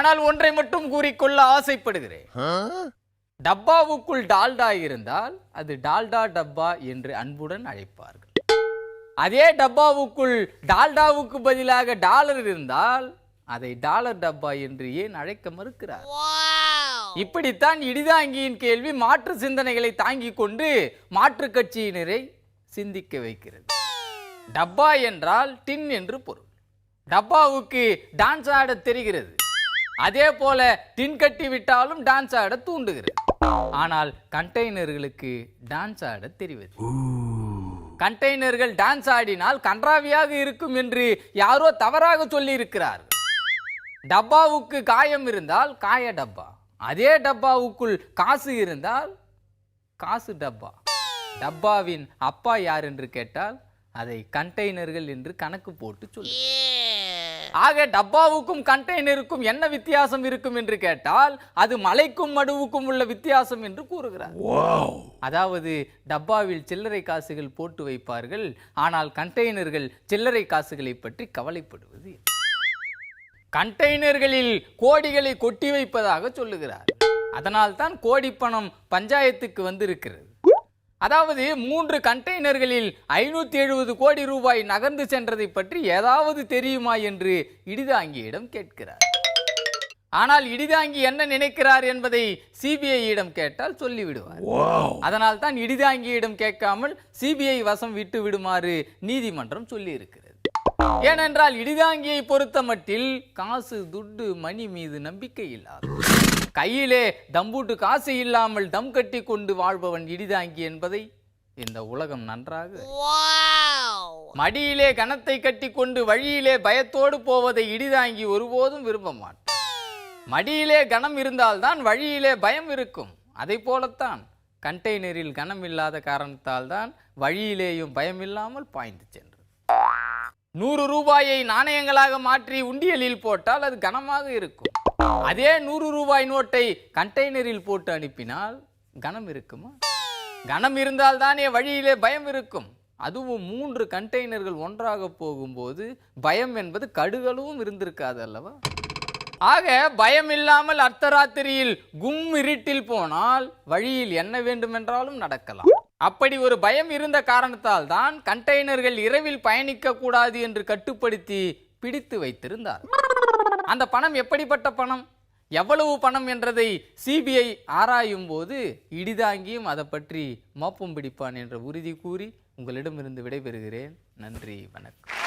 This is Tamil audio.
ஆனால் ஒன்றை மட்டும் கூறிக்கொள்ள ஆசைப்படுகிறேன். டப்பாவுக்குள் டால்டா இருந்தால் அது டால்டா டப்பா என்று அன்புடன் அழைப்பார்கள். அதே டப்பாவுக்குள் டால்டாவுக்கு பதிலாக டாலர் இருந்தால் அதை டாலர் டப்பா என்று ஏன் அழைக்க மறுக்கிறார்? இப்படித்தான் இடிதாங்கியின் கேள்வி மாற்று சிந்தனைகளை தாங்கிக் கொண்டு மாற்று கட்சியினரை சிந்திக்க வைக்கிறது. டப்பா என்றால் டின் என்று பொருள். டப்பாவுக்கு டான்ஸ் ஆட தெரிகிறது. அதே போல டின் கட்டி விட்டாலும் டான்ஸ் ஆட தூண்டுகிறது. ஆனால் கண்டெய்னர்களுக்கு டான்ஸ் ஆட தெரிவது. கண்டெய்னர்கள் டான்ஸ் ஆடினால் கன்றாவியாக இருக்கும் என்று யாரோ தவறாக சொல்லி இருக்கிறார். டப்பாவுக்கு காயம் இருந்தால் காய டப்பா, அதே டப்பாவுக்குள் காசு இருந்தால் காசு டப்பா. டப்பாவின் அப்பா யார் என்று கேட்டால் அதை கண்டெய்னர்கள் என்று கணக்கு போட்டு சொல்லு. ஆக டப்பாவுக்கும் கண்டெய்னருக்கும் என்ன வித்தியாசம் இருக்கும் என்று கேட்டால் அது மலைக்கும் மடுவுக்கும் உள்ள வித்தியாசம் என்று கூறுகிறார். அதாவது டப்பாவில் சில்லறை காசுகள் போட்டு வைப்பார்கள், ஆனால் கண்டெய்னர்கள் சில்லறை காசுகளை பற்றி கவலைப்படுவது. கண்டெய்னர்களில் கோடிகளை கொட்டி வைப்பதாக சொல்லுகிறார். அதனால் தான் கோடி பணம் பஞ்சாயத்துக்கு வந்திருக்கிறது. அதாவது 3 கண்டெய்னர்களில் 570 கோடி ரூபாய் நகர்ந்து சென்றதை பற்றி ஏதாவது தெரியுமா என்று இடிதாங்கியிடம் கேட்கிறார். ஆனால் இடிதாங்கி என்ன நினைக்கிறார் என்பதை சிபிஐயிடம் கேட்டால் சொல்லிவிடுவார். அதனால் தான் இடிதாங்கியிடம் கேட்காமல் சிபிஐ வசம் விட்டு விடுமாறு நீதிமன்றம் சொல்லி இருக்கிறது. ஏனென்றால் இடிதாங்கியை பொறுத்த மட்டில் காசு துட்டு மணி மீது நம்பிக்கை இல்லாது. கையிலே தம்பூட்டு காசு இல்லாமல் தம் கட்டி கொண்டு வாழ்பவன் இடிதாங்கி என்பதை இந்த உலகம் நன்றாக. மடியிலே கணத்தை கட்டி கொண்டு வழியிலே பயத்தோடு போவதை இடிதாங்கி ஒருபோதும் விரும்ப மாட்டான். மடியிலே கணம் இருந்தால்தான் வழியிலே பயம் இருக்கும். அதை போலத்தான் கண்டெய்னரில் கணம் இல்லாத காரணத்தால் தான் வழியிலேயும் பயம் இல்லாமல் பாய்ந்து சென்றது. 100 ரூபாயை நாணயங்களாக மாற்றி உண்டியலில் போட்டால் அது கனமாக இருக்கும். அதே 100 ரூபாய் நோட்டை கண்டெய்னரில் போட்டு அனுப்பினால் கனம் இருக்குமா? கனம் இருந்தால் தானே வழியிலே பயம் இருக்கும். அதுவும் 3 கண்டெய்னர்கள் ஒன்றாக போகும்போது பயம் என்பது கடுகளவும் இருந்திருக்காது அல்லவா? ஆக பயம் இல்லாமல் அர்த்தராத்திரியில் கும் இருட்டில் போனால் வழியில் என்ன வேண்டுமென்றாலும் நடக்கலாம். அப்படி ஒரு பயம் இருந்த காரணத்தால் தான் கண்டெய்னர்கள் இரவில் பயணிக்க கூடாது என்று கட்டுப்படுத்தி பிடித்து வைத்திருந்தார். அந்த பணம் எப்படிப்பட்ட பணம், எவ்வளவு பணம் என்றதை சிபிஐ ஆராயும் போது இடிதாங்கியும் அதை பற்றி மோப்பம் பிடிப்பான் என்ற உறுதி கூறி உங்களிடமிருந்து விடைபெறுகிறேன். நன்றி, வணக்கம்.